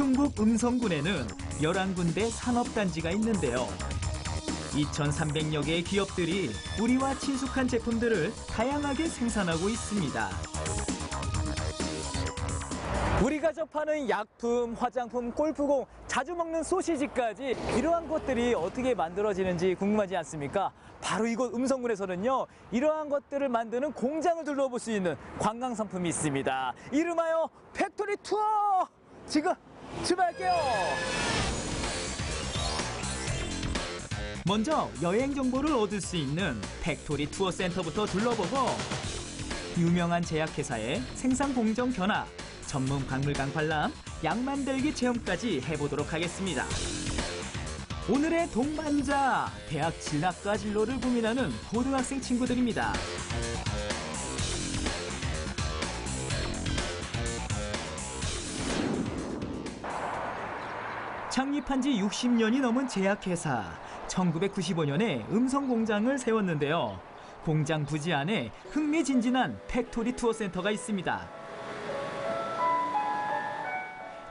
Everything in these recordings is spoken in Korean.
충북 음성군에는 11군데 산업단지가 있는데요. 2,300여 개의 기업들이 우리와 친숙한 제품들을 다양하게 생산하고 있습니다. 우리가 접하는 약품, 화장품, 골프공, 자주 먹는 소시지까지 이러한 것들이 어떻게 만들어지는지 궁금하지 않습니까? 바로 이곳 음성군에서는요, 이러한 것들을 만드는 공장을 둘러볼 수 있는 관광 상품이 있습니다. 이름하여 팩토리 투어! 지금 출발할게요! 먼저 여행 정보를 얻을 수 있는 팩토리 투어 센터부터 둘러보고 유명한 제약회사의 생산 공정 견학, 전문 박물관 관람, 약 만들기 체험까지 해보도록 하겠습니다. 오늘의 동반자, 대학 진학과 진로를 고민하는 고등학생 친구들입니다. 창립한 지 60년이 넘은 제약회사, 1995년에 음성공장을 세웠는데요. 공장 부지 안에 흥미진진한 팩토리 투어 센터가 있습니다.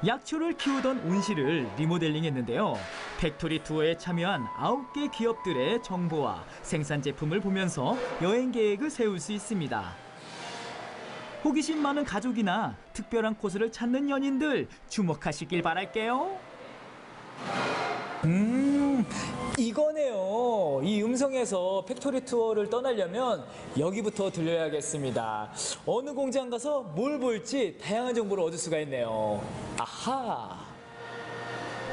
약초를 키우던 온실을 리모델링했는데요. 팩토리 투어에 참여한 9개 기업들의 정보와 생산 제품을 보면서 여행 계획을 세울 수 있습니다. 호기심 많은 가족이나 특별한 코스를 찾는 연인들 주목하시길 바랄게요. 이거네요. 이 음성에서 팩토리 투어를 떠나려면 여기부터 들려야겠습니다. 어느 공장 가서 뭘 볼지 다양한 정보를 얻을 수가 있네요. 아하!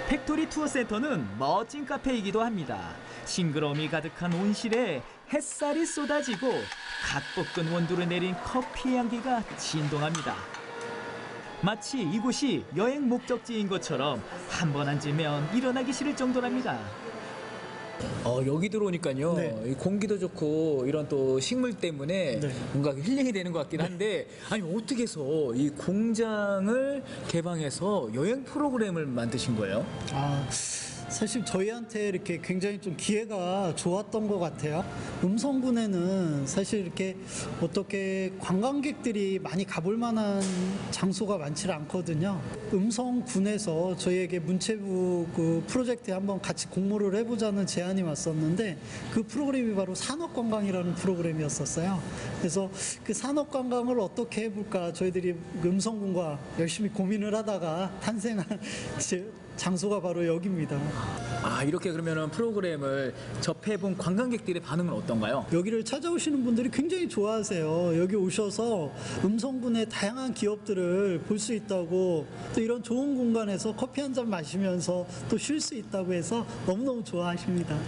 팩토리 투어 센터는 멋진 카페이기도 합니다. 싱그러움이 가득한 온실에 햇살이 쏟아지고 갓 볶은 원두를 내린 커피 향기가 진동합니다. 마치 이곳이 여행 목적지인 것처럼 한 번 앉으면 일어나기 싫을 정도랍니다. 여기 들어오니까요. 네. 공기도 좋고 이런 또 식물 때문에 네. 뭔가 힐링이 되는 것 같긴 한데 아니 어떻게 해서 이 공장을 개방해서 여행 프로그램을 만드신 거예요? 사실 저희한테 이렇게 굉장히 좀 기회가 좋았던 것 같아요. 음성군에는 사실 이렇게 어떻게 관광객들이 많이 가볼 만한 장소가 많지 않거든요. 음성군에서 저희에게 문체부 그 프로젝트에 한번 같이 공모를 해보자는 제안이 왔었는데 그 프로그램이 바로 산업관광이라는 프로그램이었었어요. 그래서 그 산업관광을 어떻게 해볼까 저희들이 음성군과 열심히 고민을 하다가 탄생한 장소가 바로 여기입니다. 이렇게 그러면 프로그램을 접해본 관광객들의 반응은 어떤가요? 여기를 찾아오시는 분들이 굉장히 좋아하세요. 여기 오셔서 음성군의 다양한 기업들을 볼 수 있다고, 또 이런 좋은 공간에서 커피 한 잔 마시면서 또 쉴 수 있다고 해서 너무너무 좋아하십니다.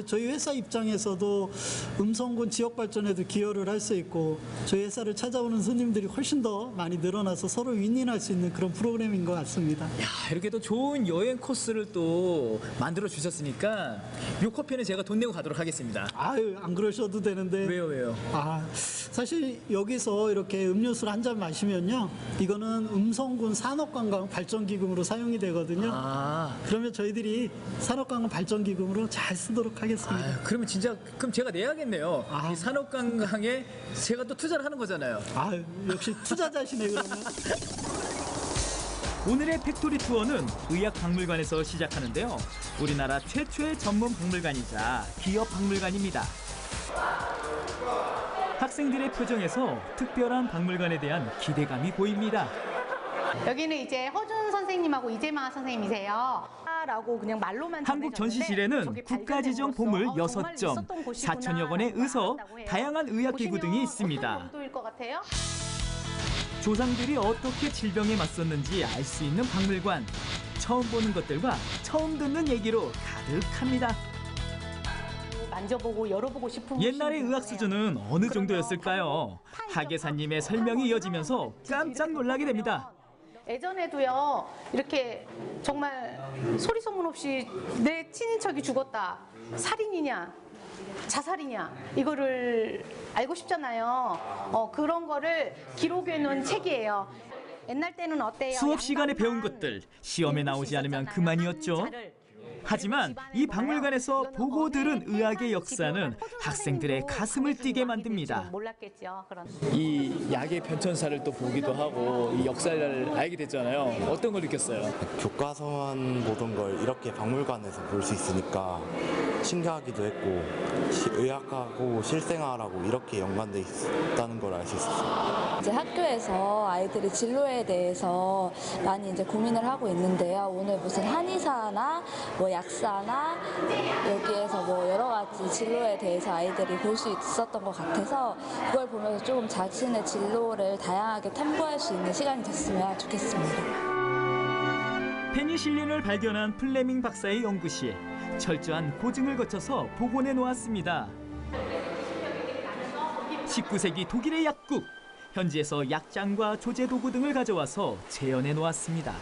저희 회사 입장에서도 음성군 지역 발전에도 기여를 할 수 있고 저희 회사를 찾아오는 손님들이 훨씬 더 많이 늘어나서 서로 윈윈할 수 있는 그런 프로그램인 것 같습니다. 이렇게 또 좋은 여행 코스를 또 만들어 주셨으니까 이 커피는 제가 돈 내고 가도록 하겠습니다. 안 그러셔도 되는데. 왜요? 사실 여기서 이렇게 음료수를 한 잔 마시면요, 이거는 음성군 산업관광 발전기금으로 사용이 되거든요. 그러면 저희들이 산업관광 발전기금으로 잘 쓰도록 하겠습니다. 그럼 제가 내야겠네요. 이 산업관광에 제가 또 투자를 하는 거잖아요. 역시 투자자시네 그러면. 오늘의 팩토리 투어는 의약박물관에서 시작하는데요. 우리나라 최초의 전문 박물관이자 기업 박물관입니다. 학생들의 표정에서 특별한 박물관에 대한 기대감이 보입니다. 여기는 이제 허준 선생님하고 이재마 선생님이세요. 라고 그냥 말로만 한국 전시실에는 국가지정 보물 6점, 4천여 권의 의서, 다양한 의학기구 등이 있습니다. 조상들이 어떻게 질병에 맞섰는지 알 수 있는 박물관. 처음 보는 것들과 처음 듣는 얘기로 가득합니다. 만져보고 열어보고 싶은 옛날의 의학 수준은 어느 정도였을까요? 하계사님의 설명이 이어지면서 깜짝 놀라게 됩니다. 예전에도요, 이렇게 정말 소리 소문 없이 내 친인척이 죽었다. 살인이냐 자살이냐 이거를 알고 싶잖아요. 그런 거를 기록해 놓은 책이에요. 옛날 때는 어때요? 수업 시간에 배운 것들 시험에 나오지 않으면 그만이었죠. 하지만 이 박물관에서 보고 들은 의학의 역사는 학생들의 가슴을 뛰게 만듭니다. 몰랐겠죠. 그런. 이 약의 변천사를 또 보기도 하고 이 역사를 알게 됐잖아요. 어떤 걸 느꼈어요? 교과서만 보던 걸 이렇게 박물관에서 볼 수 있으니까 신기하기도 했고 의학하고 실생활하고 이렇게 연관돼 있다는 걸 알 수 있었어요. 이제 학교에서 아이들이 진로에 대해서 많이 이제 고민을 하고 있는데요. 오늘 무슨 한의사나 뭐 약사나 여기에서 뭐 여러 가지 진로에 대해서 아이들이 볼 수 있었던 것 같아서 그걸 보면서 조금 자신의 진로를 다양하게 탐구할 수 있는 시간이 됐으면 좋겠습니다. 페니실린을 발견한 플레밍 박사의 연구시에 철저한 고증을 거쳐서 복원해 놓았습니다. 19세기 독일의 약국, 현지에서 약장과 조제도구 등을 가져와서 재현해 놓았습니다.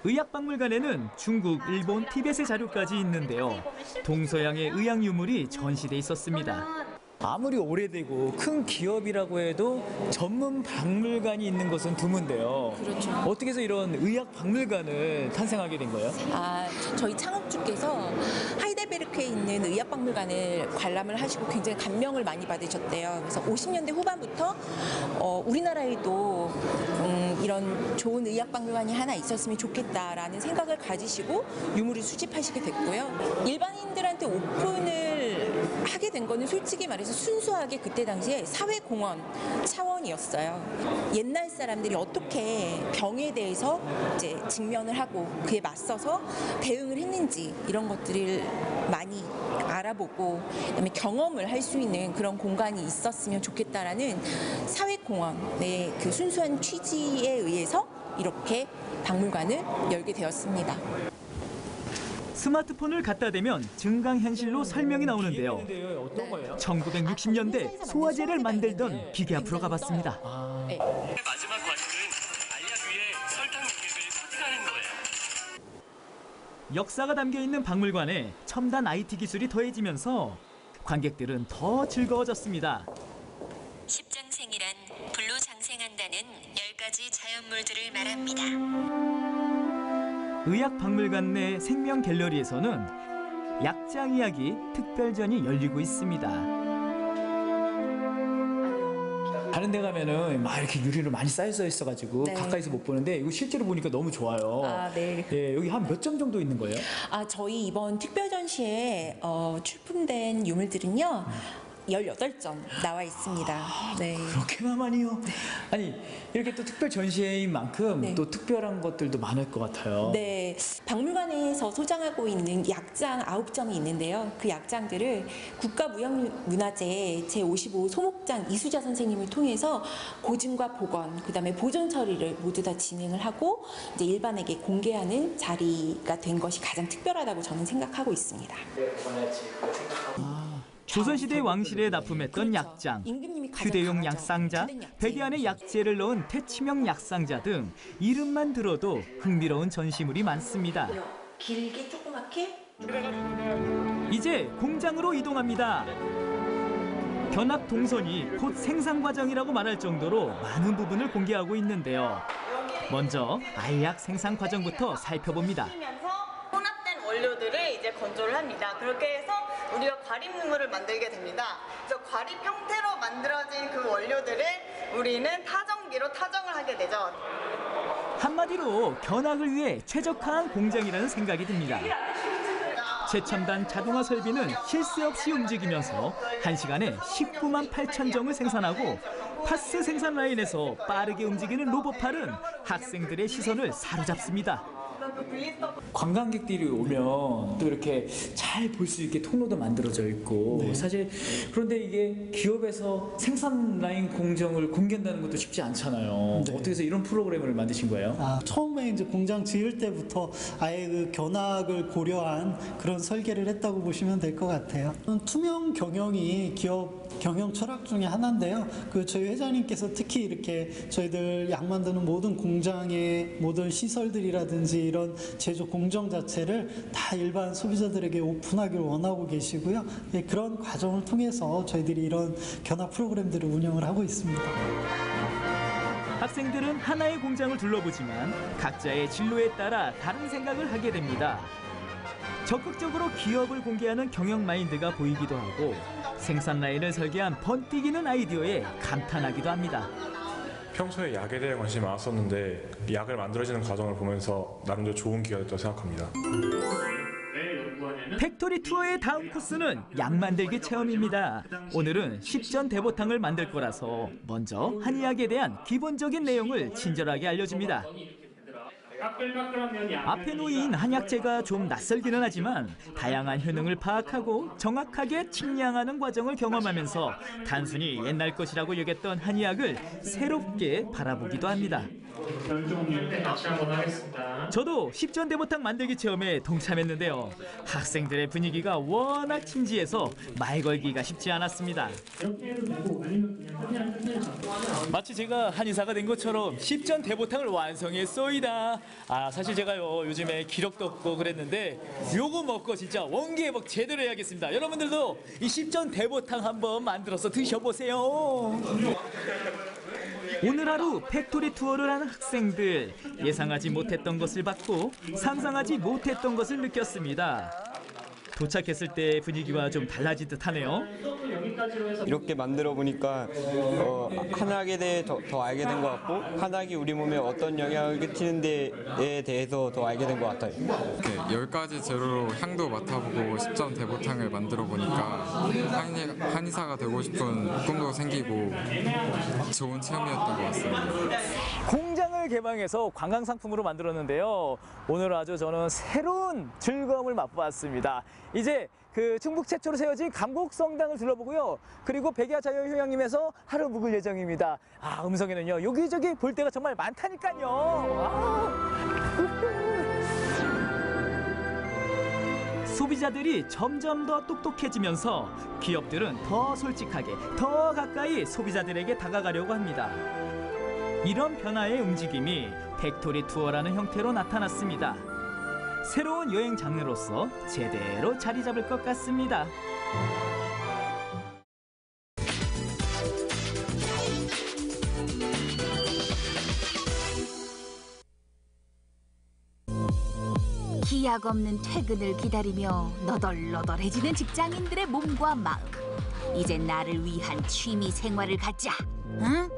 의학박물관에는 중국, 일본, 티벳의 자료까지 있는데요. 동서양의 의학 유물이 전시돼 있었습니다. 아무리 오래되고 큰 기업이라고 해도 전문 박물관이 있는 곳은 드문데요. 그렇죠. 어떻게 해서 이런 의학 박물관을 탄생하게 된 거예요? 저희 창업주께서 하이델베르크에 있는 의학박물관을 관람을 하시고 굉장히 감명을 많이 받으셨대요. 그래서 50년대 후반부터 우리나라에도 이런 좋은 의학박물관이 하나 있었으면 좋겠다라는 생각을 가지시고 유물을 수집하시게 됐고요. 일반인들한테 오픈을 하게 된 거는 솔직히 말해서 순수하게 그때 당시에 사회공헌 차원이었어요. 옛날 사람들이 어떻게 병에 대해서 이제 직면을 하고 그에 맞서서 대응을 했는지 이런 것들을 많이 알아보고 그다음에 경험을 할 수 있는 그런 공간이 있었으면 좋겠다라는 사회공헌의 그 순수한 취지에 의해서 이렇게 박물관을 열게 되었습니다. 스마트폰을 갖다 대면 증강현실로 설명이 나오는데요. 어떤 거예요? 1960년대 소화제를 만들던 기계 앞으로 가봤습니다. 네. 마지막 과정은 알약 위에 설탕 용액을 코팅하는 거예요. 역사가 담겨있는 박물관에 첨단 IT 기술이 더해지면서 관객들은 더 즐거워졌습니다. 십장생이란 불로 장생한다는 10가지 자연물들을 말합니다. 의학박물관 내 생명 갤러리에서는 약장 이야기 특별전이 열리고 있습니다. 다른 데 가면은 막 이렇게 유리로 많이 쌓여 있어가지고 네. 가까이서 못 보는데 이거 실제로 보니까 너무 좋아요. 네. 예, 여기 한 몇 점 정도 있는 거예요? 저희 이번 특별 전시에 출품된 유물들은요. 18점 나와 있습니다. 네. 그렇게나 많이요? 아니 이렇게 또 특별 전시회인 만큼 네. 또 특별한 것들도 많을 것 같아요. 네, 박물관에서 소장하고 있는 약장 9점이 있는데요. 그 약장들을 국가무형문화재 제55 소목장 이수자 선생님을 통해서 고증과 복원, 그다음에 보존 처리를 모두 다 진행을 하고 이제 일반에게 공개하는 자리가 된 것이 가장 특별하다고 저는 생각하고 있습니다. 조선시대 왕실에 납품했던 그렇죠. 약장, 임금님이 가장 휴대용 강하죠. 약상자, 휴대용 약재. 베개 안에 약재를 넣은 퇴치명 약상자 등 이름만 들어도 흥미로운 전시물이 많습니다. 길게 조그맣게 이제 공장으로 이동합니다. 견학 동선이 곧 생산 과정이라고 말할 정도로 많은 부분을 공개하고 있는데요. 먼저 알약 생산 과정부터 살펴봅니다. 혼합된 원료들을 이제 건조를 합니다. 그렇게 해서 우리가 과립유물을 만들게 됩니다. 그래서 과립 형태로 만들어진 그 원료들을 우리는 타정기로 타정을 하게 되죠. 한마디로 견학을 위해 최적화한 공장이라는 생각이 듭니다. 최첨단 자동화 설비는 쉴 새 없이 움직이면서 1시간에 19만 8천 정을 생산하고 파스 생산 라인에서 빠르게 움직이는 로봇팔은 학생들의 시선을 사로잡습니다. 관광객들이 오면 또 이렇게 잘 볼 수 있게 통로도 만들어져 있고 사실 그런데 이게 기업에서 생산 라인 공정을 공개한다는 것도 쉽지 않잖아요. 어떻게 해서 이런 프로그램을 만드신 거예요? 처음에 이제 공장 지을 때부터 아예 그 견학을 고려한 그런 설계를 했다고 보시면 될 것 같아요. 투명 경영이 기업 경영 철학 중에 하나인데요. 그 저희 회장님께서 특히 이렇게 저희들 약 만드는 모든 공장의 모든 시설들이라든지 이런 제조 공정 자체를 다 일반 소비자들에게 오픈하기를 원하고 계시고요. 그런 과정을 통해서 저희들이 이런 견학 프로그램들을 운영을 하고 있습니다. 학생들은 하나의 공장을 둘러보지만 각자의 진로에 따라 다른 생각을 하게 됩니다. 적극적으로 기업을 공개하는 경영 마인드가 보이기도 하고 생산 라인을 설계한 번뜩이는 아이디어에 감탄하기도 합니다. 평소에 약에 대해 관심이 많았었는데 약을 만들어지는 과정을 보면서 나름대로 좋은 기회였다고 생각합니다. 팩토리 투어의 다음 코스는 약 만들기 체험입니다. 오늘은 십전 대보탕을 만들 거라서 먼저 한의학에 대한 기본적인 내용을 친절하게 알려줍니다. 앞에 놓인 한약재가 좀 낯설기는 하지만 다양한 효능을 파악하고 정확하게 측량하는 과정을 경험하면서 단순히 옛날 것이라고 여겼던 한의학을 새롭게 바라보기도 합니다. 저도 십전대보탕 만들기 체험에 동참했는데요. 학생들의 분위기가 워낙 진지해서 말 걸기가 쉽지 않았습니다. 마치 제가 한의사가 된 것처럼 십전대보탕을 완성했소이다. 사실 제가요 요즘에 기력도 없고 그랬는데 요거 먹고 진짜 원기회복 제대로 해야겠습니다. 여러분들도 이 십전대보탕 한번 만들어서 드셔보세요. 오늘 하루 팩토리 투어를 하는 학생들, 예상하지 못했던 것을 봤고 상상하지 못했던 것을 느꼈습니다. 도착했을 때 분위기와 좀 달라진 듯하네요. 이렇게 만들어 보니까 한약에 대해 더 알게 된 것 같고 한약이 우리 몸에 어떤 영향을 끼치는 데에 대해서 더 알게 된 것 같아요. 10가지 재료로 향도 맡아보고 십전 대보탕을 만들어 보니까 한의사가 되고 싶은 꿈도 생기고 좋은 체험이었던 것 같습니다. 공장을 개방해서 관광 상품으로 만들었는데요. 오늘 아주 저는 새로운 즐거움을 맛보았습니다. 이제 그 충북 최초로 세워진 감곡성당을 둘러보고요. 그리고 백야 자유휴양림에서 하루 묵을 예정입니다. 음성에는요 여기저기 볼 데가 정말 많다니까요. 소비자들이 점점 더 똑똑해지면서 기업들은 더 솔직하게, 더 가까이 소비자들에게 다가가려고 합니다. 이런 변화의 움직임이 팩토리 투어라는 형태로 나타났습니다. 새로운 여행 장르로서 제대로 자리 잡을 것 같습니다. 기약 없는 퇴근을 기다리며 너덜너덜해지는 직장인들의 몸과 마음. 이젠 나를 위한 취미 생활을 갖자. 응?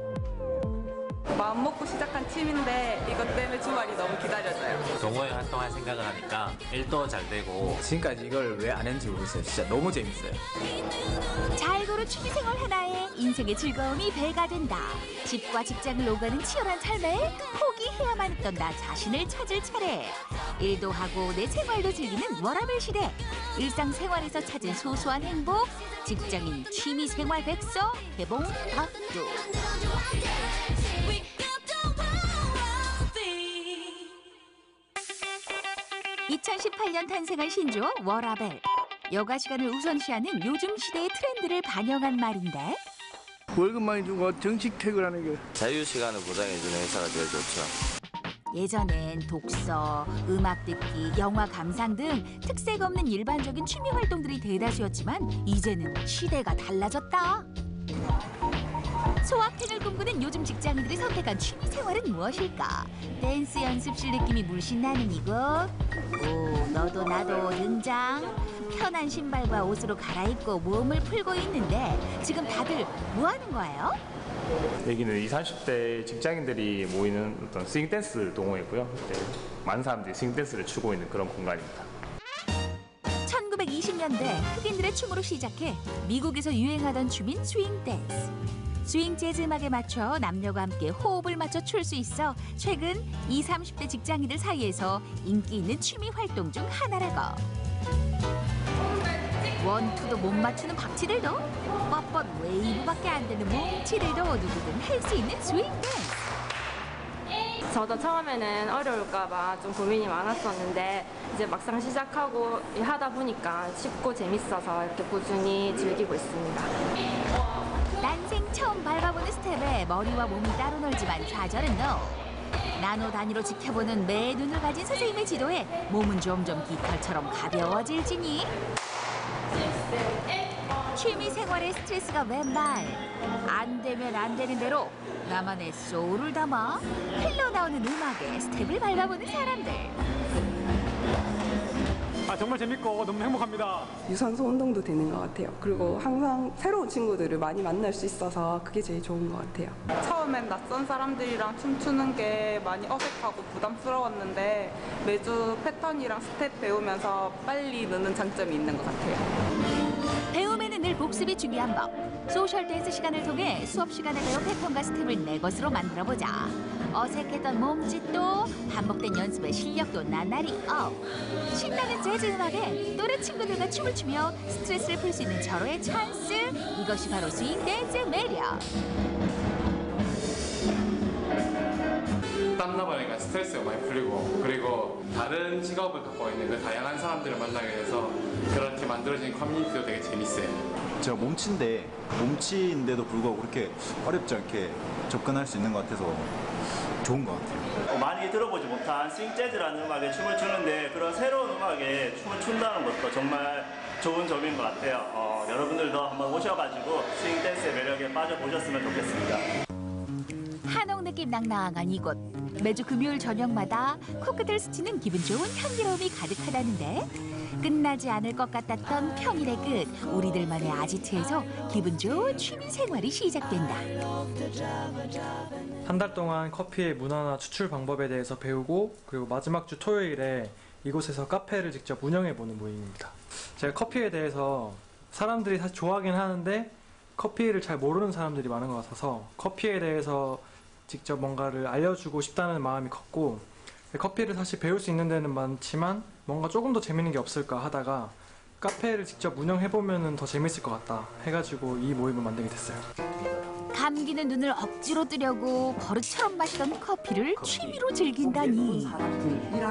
마음 먹고 시작한 취미인데 이것 때문에 주말이 너무 기다려져요. 동호회 활동할 생각을 하니까 일도 잘 되고 지금까지 이걸 왜 안 했는지 모르겠어요. 진짜 너무 재밌어요. 잘 고른 취미생활 하나에 인생의 즐거움이 배가 된다. 집과 직장을 오가는 치열한 삶에 포기해야만 했던 나 자신을 찾을 차례. 일도 하고 내 생활도 즐기는 워라밸 시대. 일상생활에서 찾은 소소한 행복. 직장인 취미생활 백서 개봉 박두. 2018년 탄생한 신조어 워라밸. 여가 시간을 우선시하는 요즘 시대의 트렌드를 반영한 말인데 월급 많이 주고 정식 퇴근하는 게 자유 시간을 보장해주는 회사가 제일 좋죠. 예전엔 독서, 음악 듣기, 영화 감상 등 특색 없는 일반적인 취미 활동들이 대다수였지만 이제는 시대가 달라졌다. 소확행을 꿈꾸는 요즘 직장인들이 선택한 취미 생활은 무엇일까? 댄스 연습실 느낌이 물씬 나는 이곳. 오, 너도 나도 등장. 편한 신발과 옷으로 갈아입고 몸을 풀고 있는데 지금 다들 뭐 하는 거예요? 여기는 20, 30대 직장인들이 모이는 어떤 스윙댄스 동호회고요. 많은 사람들이 스윙댄스를 추고 있는 그런 공간입니다. 1920년대 흑인들의 춤으로 시작해 미국에서 유행하던 춤인 스윙댄스. 스윙 재즈 음악에 맞춰 남녀가 함께 호흡을 맞춰 출 수 있어 최근 20, 30대 직장인들 사이에서 인기 있는 취미 활동 중 하나라고. 원투도 못 맞추는 박치들도 뻣뻣 웨이브밖에 안 되는 몸치들도 누구든 할 수 있는 스윙 댄스. 저도 처음에는 어려울까봐 좀 고민이 많았었는데 이제 막상 시작하고 하다 보니까 쉽고 재밌어서 이렇게 꾸준히 즐기고 있습니다. 난생 처음 밟아보는 스텝에 머리와 몸이 따로 놀지만 좌절은 NO. 나노 단위로 지켜보는 매 눈을 가진 선생님의 지도에 몸은 점점 깃털처럼 가벼워질지니 취미 생활의 스트레스가 왼발. 안 되면 안 되는 대로 나만의 소울을 담아 흘러나오는 음악에 스텝을 밟아보는 사람들. 정말 재밌고 너무 행복합니다. 유산소 운동도 되는 것 같아요. 그리고 항상 새로운 친구들을 많이 만날 수 있어서 그게 제일 좋은 것 같아요. 처음엔 낯선 사람들이랑 춤추는 게 많이 어색하고 부담스러웠는데 매주 패턴이랑 스텝 배우면서 빨리 느는 장점이 있는 것 같아요. 배움에는 늘 복습이 중요한 법. 소셜 댄스 시간을 통해 수업 시간에 배운 패턴과 스텝을 내 것으로 만들어보자. 어색했던 몸짓도 반복된 연습의 실력도 나날이 업. 신나는 재즈 음악에 또래 친구들과 춤을 추며 스트레스를 풀 수 있는 절호의 찬스. 이것이 바로 스윙 댄스의 매력. 땀나버리니까 스트레스가 많이 풀리고 그리고 다른 직업을 갖고 있는 그 다양한 사람들을 만나게 돼서 그렇게 만들어진 커뮤니티도 되게 재밌어요. 제가 몸치인데도 불구하고 그렇게 어렵지 않게 접근할 수 있는 것 같아서 좋은 것 같아요. 많이 들어보지 못한 스윙 재즈라는 음악에 춤을 추는데 그런 새로운 음악에 춤을 춘다는 것도 정말 좋은 점인 것 같아요. 여러분들도 한번 오셔가지고 스윙 댄스의 매력에 빠져보셨으면 좋겠습니다. 한옥 느낌 낭낭한 이곳. 매주 금요일 저녁마다 코끝을 스치는 기분 좋은 향기로움이 가득하다는데 끝나지 않을 것 같았던 평일의 끝. 우리들만의 아지트에서 기분 좋은 취미 생활이 시작된다. 한 달 동안 커피의 문화나 추출 방법에 대해서 배우고 그리고 마지막 주 토요일에 이곳에서 카페를 직접 운영해보는 모임입니다. 제가 커피에 대해서 사람들이 사실 좋아하긴 하는데 커피를 잘 모르는 사람들이 많은 것 같아서 커피에 대해서 직접 뭔가를 알려주고 싶다는 마음이 컸고 커피를 사실 배울 수 있는 데는 많지만 뭔가 조금 더 재밌는 게 없을까 하다가 카페를 직접 운영해보면 더 재밌을 것 같다 해가지고 이 모임을 만들게 됐어요. 감기는 눈을 억지로 뜨려고 버릇처럼 마시던 커피를 취미로 즐긴다니.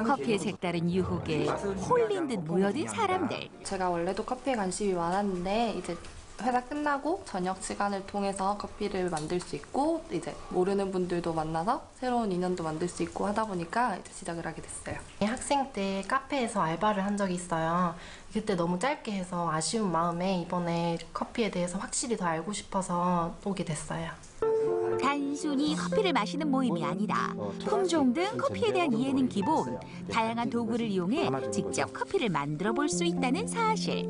커피의 색다른 유혹에 홀린 듯 모여든 사람들. 제가 원래도 커피에 관심이 많았는데 이제 회사 끝나고 저녁 시간을 통해서 커피를 만들 수 있고 이제 모르는 분들도 만나서 새로운 인연도 만들 수 있고 하다 보니까 이제 시작을 하게 됐어요. 학생 때 카페에서 알바를 한 적이 있어요. 그때 너무 짧게 해서 아쉬운 마음에 이번에 커피에 대해서 확실히 더 알고 싶어서 오게 됐어요. 단순히 커피를 마시는 모임이 아니다. 품종 등 커피에 대한 이해는 기본. 다양한 도구를 이용해 직접 커피를 만들어 볼 수 있다는 사실.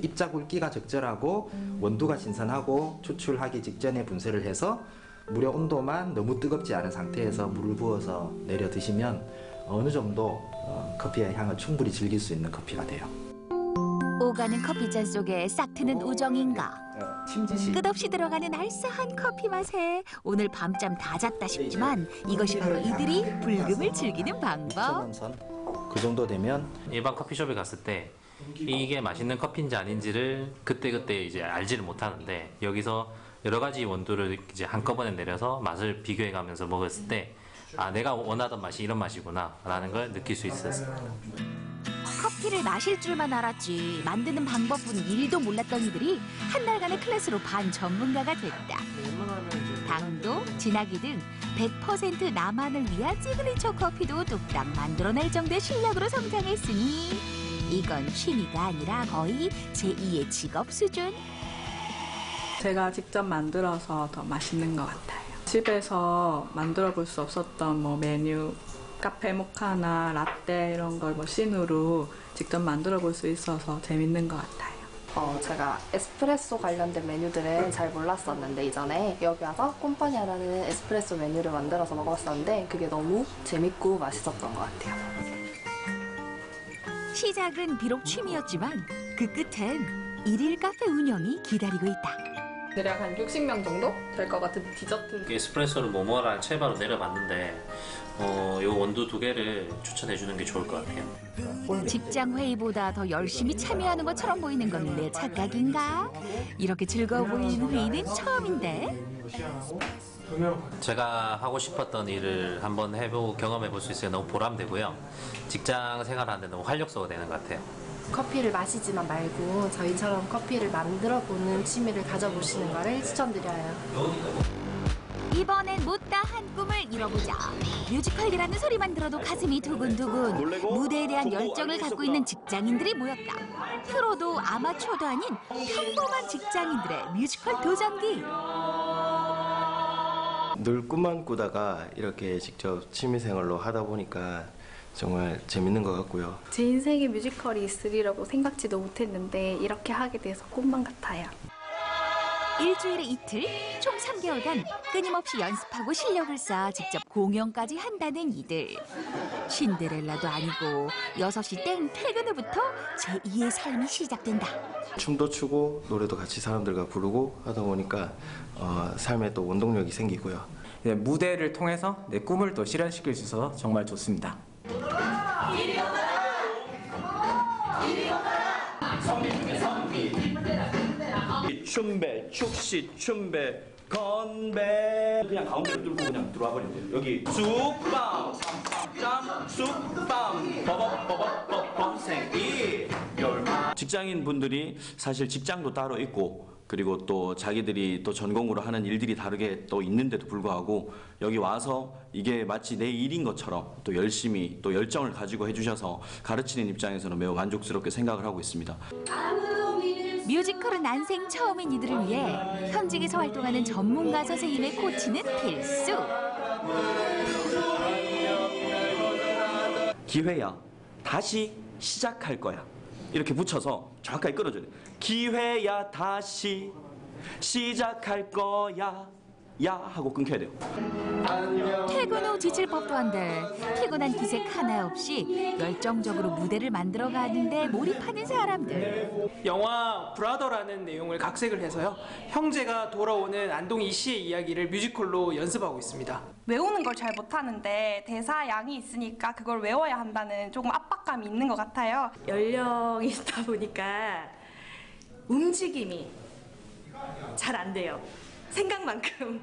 입자 굵기가 적절하고 원두가 신선하고 추출하기 직전에 분쇄를 해서 물의 온도만 너무 뜨겁지 않은 상태에서 물을 부어서 내려 드시면 어느 정도 커피의 향을 충분히 즐길 수 있는 커피가 돼요. 오가는 커피잔 속에 싹 트는 우정인가. 끝없이 들어가는 알싸한 커피 맛에 오늘 밤잠 다 잤다 싶지만 이것이 바로 이들이 불금을 즐기는 방법. 그 정도 되면 일반 커피숍에 갔을 때 이게 맛있는 커피인지 아닌지를 그때그때 이제 알지를 못하는데 여기서 여러 가지 원두를 이제 한꺼번에 내려서 맛을 비교해 가면서 먹었을 때 아, 내가 원하던 맛이 이런 맛이구나 라는 걸 느낄 수 있었어요. 커피를 마실 줄만 알았지 만드는 방법은 1도 몰랐던 이들이 한 달간의 클래스로 반 전문가가 됐다. 당도, 진하기 등 100% 나만을 위한 시그니처 커피도 뚝딱 만들어낼 정도의 실력으로 성장했으니 이건 취미가 아니라 거의 제2의 직업 수준. 제가 직접 만들어서 더 맛있는 것 같아요. 집에서 만들어 볼 수 없었던 뭐 메뉴, 카페 모카나 라떼 이런 걸 머신으로 직접 만들어 볼 수 있어서 재밌는 것 같아요. 제가 에스프레소 관련된 메뉴들은 잘 몰랐었는데 이전에 여기 와서 꼼파냐라는 에스프레소 메뉴를 만들어서 먹었었는데 그게 너무 재밌고 맛있었던 것 같아요. 시작은 비록 취미였지만 그 끝엔 일일 카페 운영이 기다리고 있다. 대략 한 60명 정도 될 것 같은 디저트. 에스프레소를 모모라는 체바로 내려봤는데 요 원두 2개를 추천해 주는 게 좋을 것 같아요. 직장 회의보다 더 열심히 참여하는 것처럼 보이는 건 내 착각인가? 이렇게 즐거워 보이는 회의는 처음인데. 제가 하고 싶었던 일을 한번 해보고 경험해 볼 수 있어서 너무 보람되고요. 직장 생활하는데 너무 활력소가 되는 것 같아요. 커피를 마시지만 말고 저희처럼 커피를 만들어보는 취미를 가져보시는 것을 추천드려요. 이번엔 못다 한 꿈을 이뤄보자. 뮤지컬이라는 소리만 들어도 가슴이 두근두근. 무대에 대한 열정을 갖고 있는 직장인들이 모였다. 프로도 아마추어도 아닌 평범한 직장인들의 뮤지컬 도전기. 늘 꿈만 꾸다가 이렇게 직접 취미생활로 하다 보니까 정말 재밌는 것 같고요. 제 인생에 뮤지컬이 있으리라고 생각지도 못했는데 이렇게 하게 돼서 꿈만 같아요. 일주일에 이틀, 총 3개월간 끊임없이 연습하고 실력을 쌓아 직접 공연까지 한다는 이들. 신데렐라도 아니고 6시 땡 퇴근 후부터 제2의 삶이 시작된다. 춤도 추고 노래도 같이 사람들과 부르고 하다 보니까 삶에 또 원동력이 생기고요. 무대를 통해서 내 꿈을 또 실현시킬 수 있어서 정말 좋습니다. 춤배, 축시, 춤배, 건배. 그냥 가운데로 뚫고 그냥 들어와 버리면 돼요. 여기 쑥빵, 짬, 쑥빵, 버벅버벅버벅 생이 열마. 직장인 분들이 사실 직장도 따로 있고 그리고 또 자기들이 또 전공으로 하는 일들이 다르게 또 있는데도 불구하고 여기 와서 이게 마치 내 일인 것처럼 또 열심히 또 열정을 가지고 해주셔서 가르치는 입장에서는 매우 만족스럽게 생각을 하고 있습니다. 뮤지컬은 난생 처음인 이들을 위해 현직에서 활동하는 전문가 선생님의 코치는 필수. 기회야, 다시 시작할 거야. 이렇게 붙여서 정확하게 끌어줘야 돼. 기회야, 다시 시작할 거야. 야 하고 끊겨야 돼요. 퇴근 후 지칠 법도 한데 피곤한 기색 하나 없이 열정적으로 무대를 만들어 가는데 몰입하는 사람들. 영화 브라더라는 내용을 각색을 해서요. 형제가 돌아오는 안동이 씨의 이야기를 뮤지컬로 연습하고 있습니다. 외우는 걸 잘 못하는데 대사 양이 있으니까 그걸 외워야 한다는 조금 압박감이 있는 것 같아요. 연령이 있다 보니까 움직임이 잘 안 돼요. 생각만큼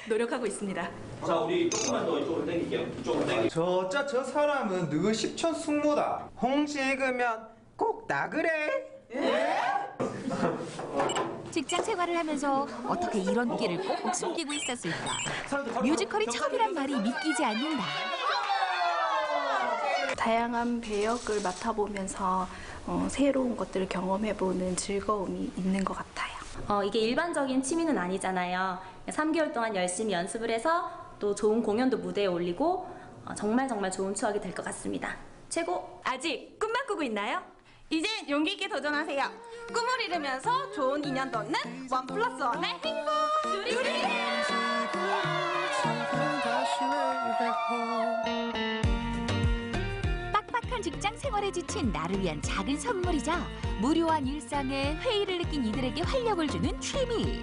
노력하고 있습니다. 자, 우리 조금만 더 이쪽으로 당길게요. 이쪽으로 당길게요. 저 사람은 너희 십천숙모다. 홍시 익으면 꼭 나 그래. 직장 생활을 하면서 어떻게 이런 끼를 꼭 숨기고 있었을까? 뮤지컬이 처음이란 말이 믿기지 않는다. 다양한 배역을 맡아보면서 새로운 것들을 경험해보는 즐거움이 있는 것 같아요. 이게 일반적인 취미는 아니잖아요. 3개월 동안 열심히 연습을 해서 또 좋은 공연도 무대에 올리고 정말 좋은 추억이 될 것 같습니다. 최고! 아직 꿈만 꾸고 있나요? 이제 용기 있게 도전하세요. 꿈을 이루면서 좋은 인연도 얻는 1+1의 행복! 빡빡한 직장 생활에 지친 나를 위한 작은 선물이자 무료한 일상에 회의를 느낀 이들에게 활력을 주는 취미.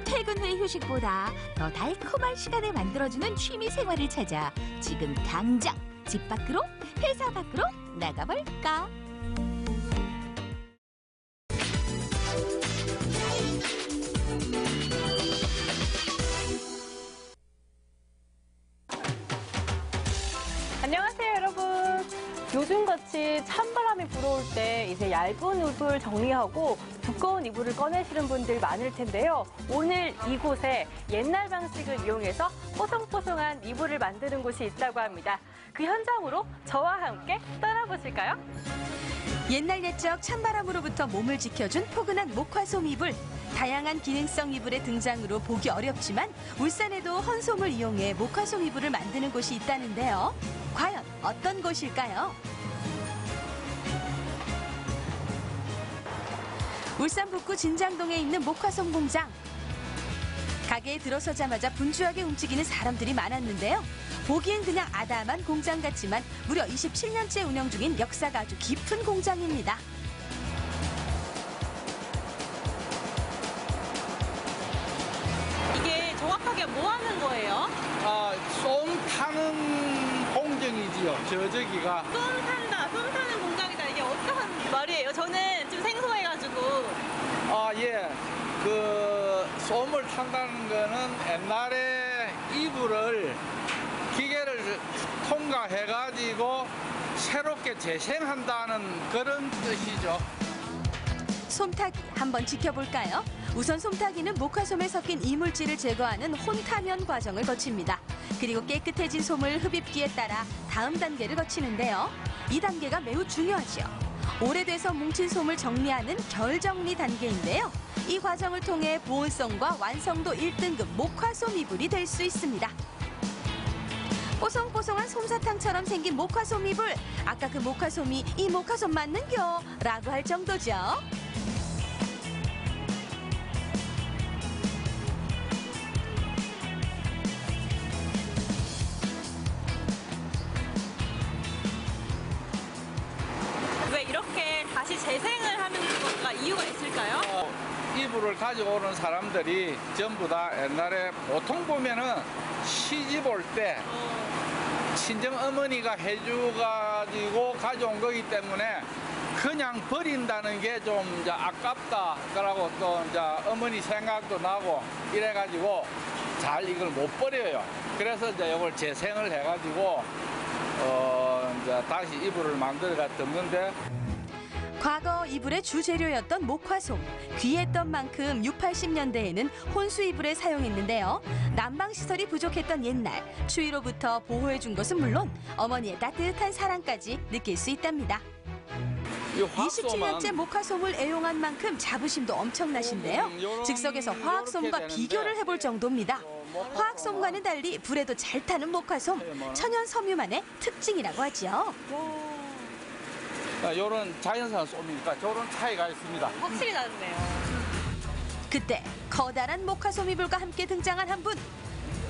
퇴근 후의 휴식보다 더 달콤한 시간을 만들어주는 취미 생활을 찾아 지금 당장 집 밖으로, 회사 밖으로 나가볼까? 안녕하세요, 여러분. 요즘같이 찬바람이 불어올 때 이제 얇은 이불 정리하고 두꺼운 이불을 꺼내시는 분들 많을 텐데요. 오늘 이곳에 옛날 방식을 이용해서 뽀송뽀송한 이불을 만드는 곳이 있다고 합니다. 그 현장으로 저와 함께 떠나보실까요? 옛날 옛적 찬바람으로부터 몸을 지켜준 포근한 목화솜 이불. 다양한 기능성 이불의 등장으로 보기 어렵지만 울산에도 헌솜을 이용해 목화솜 이불을 만드는 곳이 있다는데요. 과연 어떤 곳일까요? 울산 북구 진장동에 있는 목화솜 공장. 가게에 들어서자마자 분주하게 움직이는 사람들이 많았는데요. 보기엔 그냥 아담한 공장 같지만 무려 27년째 운영 중인 역사가 아주 깊은 공장입니다. 이게 정확하게 뭐 하는 거예요? 솜 타는 공정이지요. 저기가. 솜 타는 공장이다. 이게 어떤 말이에요? 저는 좀 생소해가지고. 예. 그 솜을 탄다는 거는 옛날에 이불을 기계를 통과해가지고 새롭게 재생한다는 그런 뜻이죠. 솜타기 한번 지켜볼까요? 우선 솜타기는 목화솜에 섞인 이물질을 제거하는 혼타면 과정을 거칩니다. 그리고 깨끗해진 솜을 흡입기에 따라 다음 단계를 거치는데요. 이 단계가 매우 중요하죠. 오래돼서 뭉친 솜을 정리하는 결정리 단계인데요. 이 과정을 통해 보온성과 완성도 1등급 목화솜 이불이 될 수 있습니다. 뽀송뽀송한 솜사탕처럼 생긴 모카솜 이불. 아까 그 모카솜이 이 모카솜 맞는겨? 라고 할 정도죠. 왜 이렇게 다시 재생을 하는 것과 이유가 있을까요? 이불을 가져오는 사람들이 전부 다 옛날에 보통 보면은 시집 올 때 친정 어머니가 해줘가지고 가져온 거기 때문에 그냥 버린다는 게 좀 아깝다. 그러고 또 이제 어머니 생각도 나고 이래가지고 잘 이걸 못 버려요. 그래서 이제 이걸 재생을 해가지고 이제 다시 이불을 만들어가 덮는데. 과거 이불의 주재료였던 목화솜. 귀했던 만큼 60, 80년대에는 혼수 이불에 사용했는데요. 난방시설이 부족했던 옛날, 추위로부터 보호해준 것은 물론 어머니의 따뜻한 사랑까지 느낄 수 있답니다. 27년째 목화솜을 애용한 만큼 자부심도 엄청나신데요. 즉석에서 화학솜과 비교를 해볼 정도입니다. 화학솜과는 달리 불에도 잘 타는 목화솜, 천연 섬유만의 특징이라고 하죠. 이런 자연산 솜이니까 저런 차이가 있습니다. 확실히 다르네요. 그때 커다란 목화솜 이불과 함께 등장한 한 분.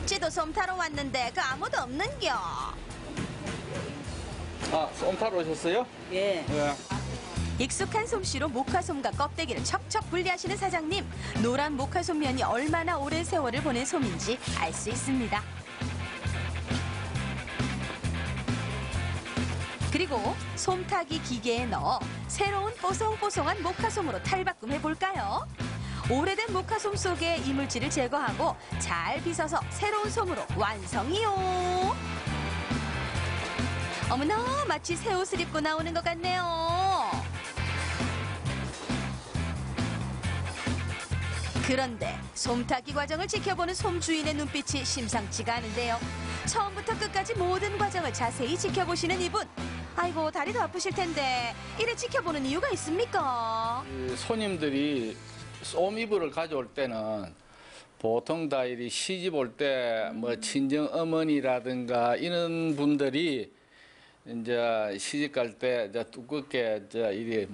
찌도 솜 타러 왔는데 그 아무도 없는겨. 솜 타러 오셨어요? 예. 익숙한 솜씨로 목화솜과 껍데기를 척척 분리하시는 사장님. 노란 목화솜 면이 얼마나 오랜 세월을 보낸 솜인지 알 수 있습니다. 그리고 솜타기 기계에 넣어 새로운 뽀송뽀송한 목화솜으로 탈바꿈 해볼까요? 오래된 목화솜 속에 이물질을 제거하고 잘 빗어서 새로운 솜으로 완성이요. 어머나, 마치 새 옷을 입고 나오는 것 같네요. 그런데 솜타기 과정을 지켜보는 솜 주인의 눈빛이 심상치가 않은데요. 처음부터 끝까지 모든 과정을 자세히 지켜보시는 이분. 아이고, 다리도 아프실 텐데 이래 지켜보는 이유가 있습니까? 손님들이 솜 이불을 가져올 때는 보통 다 이리 시집 올 때 뭐 친정 어머니라든가 이런 분들이 이제 시집 갈 때 이제 두껍게 이리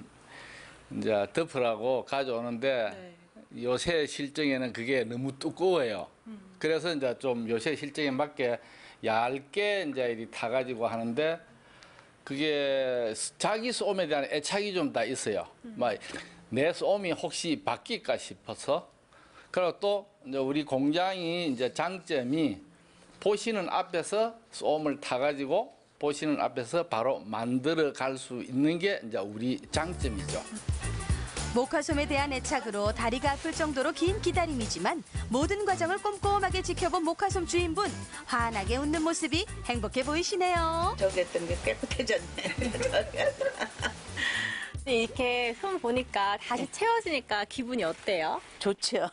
이제 덮으라고 가져오는데 요새 실정에는 그게 너무 두꺼워요. 그래서 이제 좀 요새 실정에 맞게 얇게 이제 이리 타가지고 하는데. 그게 자기 솜에 대한 애착이 좀 다 있어요. 내 솜이 혹시 바뀔까 싶어서. 그리고 또 이제 우리 공장이 이제 장점이 보시는 앞에서 솜을 타가지고 보시는 앞에서 바로 만들어 갈 수 있는 게 이제 우리 장점이죠. 목화솜에 대한 애착으로 다리가 아플 정도로 긴 기다림이지만 모든 과정을 꼼꼼하게 지켜본 목화솜 주인분. 환하게 웃는 모습이 행복해 보이시네요. 저랬던 게 깨끗해졌네. 이렇게 솜 보니까 다시 채워지니까 기분이 어때요? 좋죠.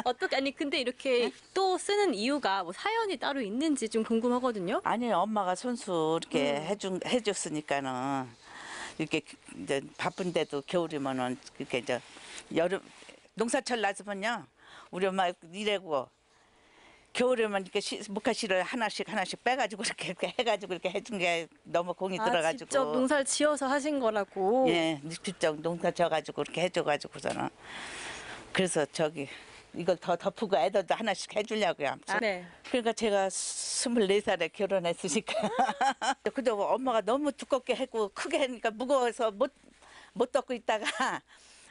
어떻게, 아니 근데 이렇게 또 쓰는 이유가 뭐 사연이 따로 있는지 좀 궁금하거든요. 아니, 엄마가 손수 이렇게 해줬으니까는 이렇게 이제 바쁜데도 겨울이면은 이렇게 이제 여름 농사철 나서면요 우리 엄마 일하고 겨울에만 이렇게 목화실을 하나씩 빼가지고 이렇게 해가지고 이렇게 해준 게 너무 공이 들어가지고. 직접 농사를 지어서 하신 거라고. 예, 직접 농사 져가지고 이렇게 해줘가지고서는 그래서 이걸 더 덮고 애들도 하나씩 해주려고요. 네. 그러니까 제가 24살에 결혼했으니까. 그저 엄마가 너무 두껍게 했고 크게 하니까 무거워서 못 덮고 있다가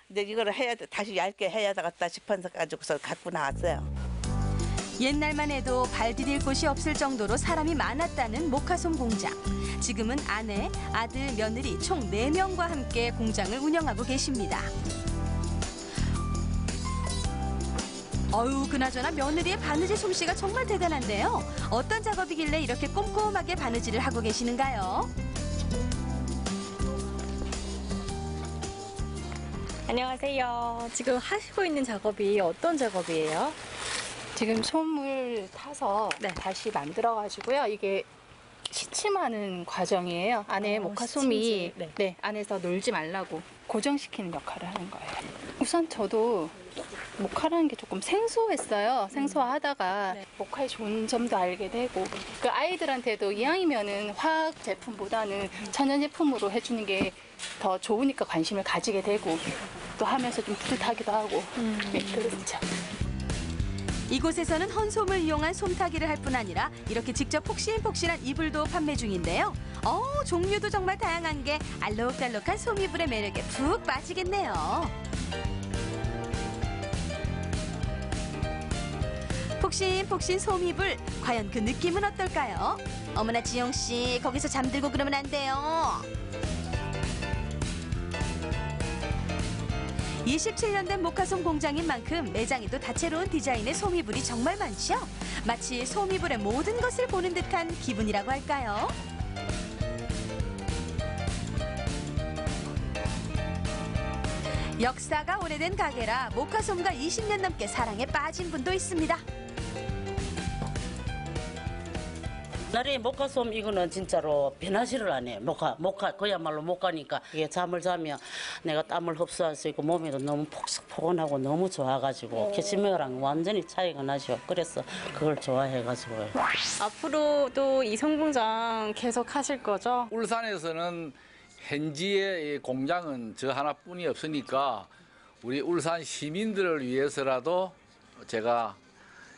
이제 이거를 다시 얇게 해야 되겠다 싶어서 가지고서 갖고 나왔어요. 옛날만 해도 발 디딜 곳이 없을 정도로 사람이 많았다는 목화솜 공장. 지금은 아내, 아들, 며느리 총 4명과 함께 공장을 운영하고 계십니다. 어휴, 그나저나 며느리의 바느질 솜씨가 정말 대단한데요. 어떤 작업이길래 이렇게 꼼꼼하게 바느질을 하고 계시는가요? 안녕하세요. 지금 하시고 있는 작업이 어떤 작업이에요? 지금 솜을 타서 다시 만들어가지고요. 이게 시침하는 과정이에요. 안에 목화솜이 안에서 놀지 말라고 고정시키는 역할을 하는 거예요. 우선 저도 목화라는 게 조금 생소했어요. 생소하다가 목화의 좋은 점도 알게 되고 그 아이들한테도 이왕이면은 화학 제품보다는 천연 제품으로 해주는 게 더 좋으니까 관심을 가지게 되고 또 하면서 좀 뿌듯하기도 하고 네, 그렇죠. 이곳에서는 헌솜을 이용한 솜타기를 할 뿐 아니라 이렇게 직접 폭신폭신한 이불도 판매 중인데요. 종류도 정말 다양한 게 알록달록한 솜이불의 매력에 푹 빠지겠네요. 폭신폭신 솜이불, 과연 그 느낌은 어떨까요? 어머나 지영 씨, 거기서 잠들고 그러면 안 돼요. 27년 된 목화솜 공장인 만큼 매장에도 다채로운 디자인의 솜이불이 정말 많죠. 마치 솜이불의 모든 것을 보는 듯한 기분이라고 할까요? 역사가 오래된 가게라 목화솜과 20년 넘게 사랑에 빠진 분도 있습니다. 나리 목화솜 이거는 진짜로 변하지를 않아요. 목화 그야말로 목화니까 이게 잠을 자면 내가 땀을 흡수할 수 있고 몸에도 너무 포근하고 너무 좋아가지고 캐시미어랑 완전히 차이가 나죠. 그래서 그걸 좋아해가지고요. 앞으로도 이 솜공장 계속 하실 거죠? 울산에서는 현지의 이 공장은 저 하나뿐이 없으니까 우리 울산 시민들을 위해서라도 제가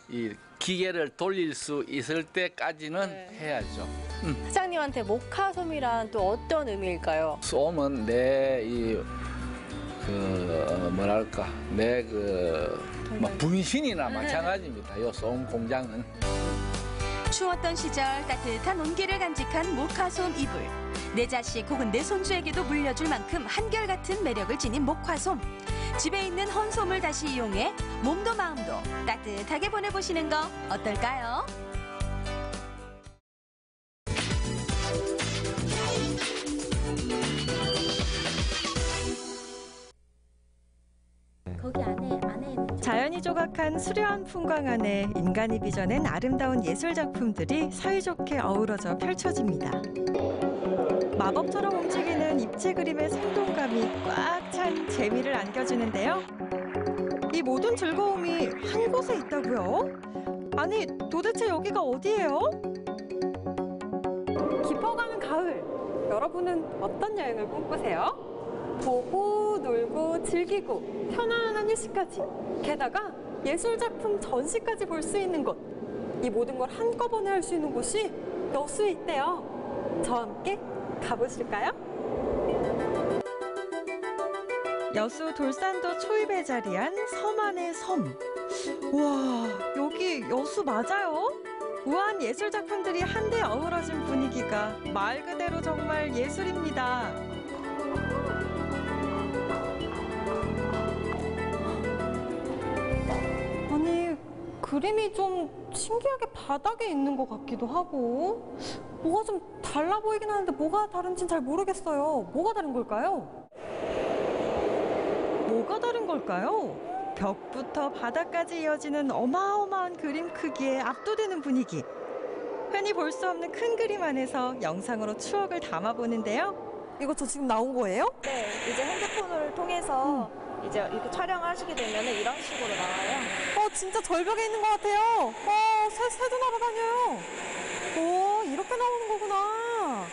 이 기계를 돌릴 수 있을 때까지는 해야죠. 사장님한테 목화솜이란 또 어떤 의미일까요? 솜은 내 뭐랄까 내 분신이나 마찬가지입니다. 이 솜 공장은. 추웠던 시절 따뜻한 온기를 간직한 목화솜 이불. 내 자식 혹은 내 손주에게도 물려줄 만큼 한결같은 매력을 지닌 목화솜. 집에 있는 헌솜을 다시 이용해 몸도 마음도 따뜻하게 보내보시는 거 어떨까요? 자연이 조각한 수려한 풍광 안에 인간이 빚어낸 아름다운 예술 작품들이 사이좋게 어우러져 펼쳐집니다. 마법처럼 움직이는 입체 그림의 생동감이 꽉 찬 재미를 안겨주는데요. 이 모든 즐거움이 한 곳에 있다고요? 아니, 도대체 여기가 어디예요? 깊어가는 가을, 여러분은 어떤 여행을 꿈꾸세요? 보고, 놀고, 즐기고, 편안한 휴식까지, 게다가 예술작품 전시까지 볼 수 있는 곳. 이 모든 걸 한꺼번에 할 수 있는 곳이 여수에 있대요. 저와 함께 가보실까요? 여수 돌산도 초입에 자리한 섬 안의 섬. 우와, 여기 여수 맞아요? 우아한 예술 작품들이 한데 어우러진 분위기가 말 그대로 정말 예술입니다. 아니, 그림이 좀 신기하게 바닥에 있는 것 같기도 하고 뭐가 좀 달라 보이긴 하는데 뭐가 다른지는 잘 모르겠어요. 뭐가 다른 걸까요? 뭐가 다른 걸까요? 벽부터 바닥까지 이어지는 어마어마한 그림 크기에 압도되는 분위기. 흔히 볼 수 없는 큰 그림 안에서 영상으로 추억을 담아보는데요. 이거 저 지금 나온 거예요? 네, 이제 핸드폰을 통해서 이제 이렇게 촬영하시게 되면 이런 식으로 나와요. 진짜 절벽에 있는 것 같아요. 새도 날아다녀요. 이렇게 나오는 거구나.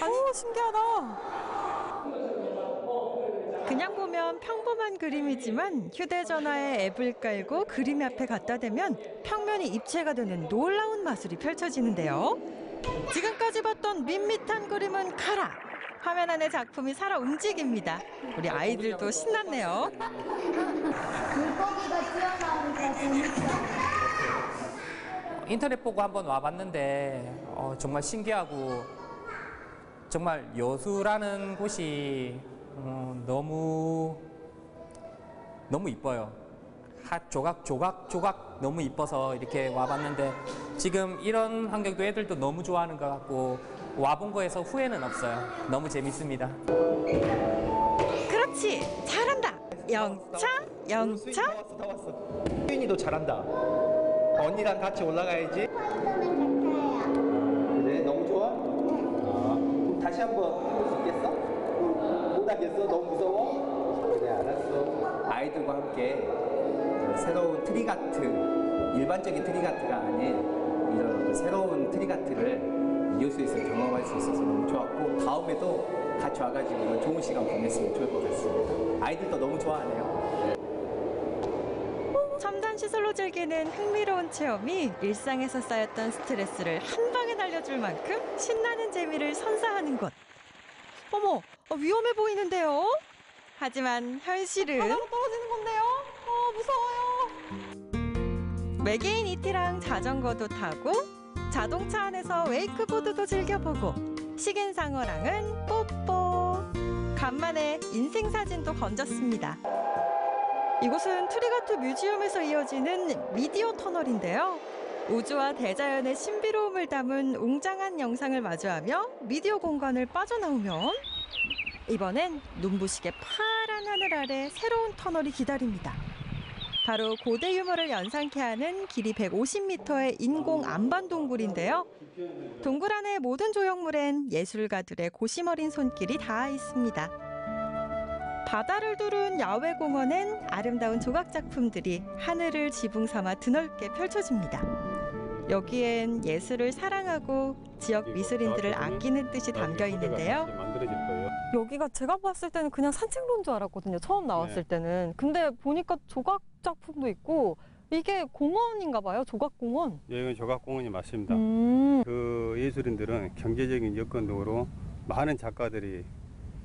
아니, 신기하다. 그냥 보면 평범한 그림이지만 휴대전화에 앱을 깔고 그림 앞에 갖다 대면 평면이 입체가 되는 놀라운 마술이 펼쳐지는데요. 지금까지 봤던 밋밋한 그림은 가라! 화면 안에 작품이 살아 움직입니다. 우리 아이들도 신났네요. 물고기가 튀어나오니까 재밌어. 인터넷 보고 한번 와봤는데 정말 신기하고 정말 여수라는 곳이 너무 이뻐요. 조각 너무 이뻐서 이렇게 와봤는데 지금 이런 환경도 애들도 너무 좋아하는 것 같고 와본 거에서 후회는 없어요. 너무 재밌습니다. 그렇지, 잘한다. 영차. 다 왔어. 휘윤이도 잘한다. 언니랑 같이 올라가야지. 그래, 너무 좋아? 그럼 다시 한번 해볼 수 있겠어? 못 하겠어? 너무 무서워? 그래, 알았어. 아이들과 함께 새로운 트리가트, 일반적인 트리가트가 아닌 이런 새로운 트리가트를 이을 수 있어서 경험할 수 있어서 너무 좋았고 다음에도 같이 와가지고 좋은 시간 보냈으면 좋을 것 같습니다. 아이들도 너무 좋아하네요. 첨단 시설로 즐기는 흥미로운 체험이 일상에서 쌓였던 스트레스를 한 방에 날려줄 만큼 신나는 재미를 선사하는 것. 어머, 위험해 보이는데요? 하지만 현실은 바다로 떨어지는 건데요? 무서워요. 외계인 이티랑 자전거도 타고 자동차 안에서 웨이크보드도 즐겨보고 식인상어랑은 뽀뽀. 간만에 인생사진도 건졌습니다. 이곳은 트리가트 뮤지엄에서 이어지는 미디어 터널인데요. 우주와 대자연의 신비로움을 담은 웅장한 영상을 마주하며 미디어 공간을 빠져나오면 이번엔 눈부시게 파란 하늘 아래 새로운 터널이 기다립니다. 바로 고대 유물을 연상케 하는 길이 150m의 인공 안반 동굴인데요. 동굴 안의 모든 조형물엔 예술가들의 고심 어린 손길이 닿아 있습니다. 바다를 두른 야외 공원엔 아름다운 조각 작품들이 하늘을 지붕 삼아 드넓게 펼쳐집니다. 여기엔 예술을 사랑하고 지역 미술인들을 아끼는 뜻이 담겨 있는데요. 여기가 제가 봤을 때는 그냥 산책로인 줄 알았거든요. 처음 나왔을 때는. 근데 보니까 조각 작품도 있고 이게 공원인가 봐요. 조각공원. 예, 이건 조각공원이 맞습니다. 그 예술인들은 경제적인 여건 등으로 많은 작가들이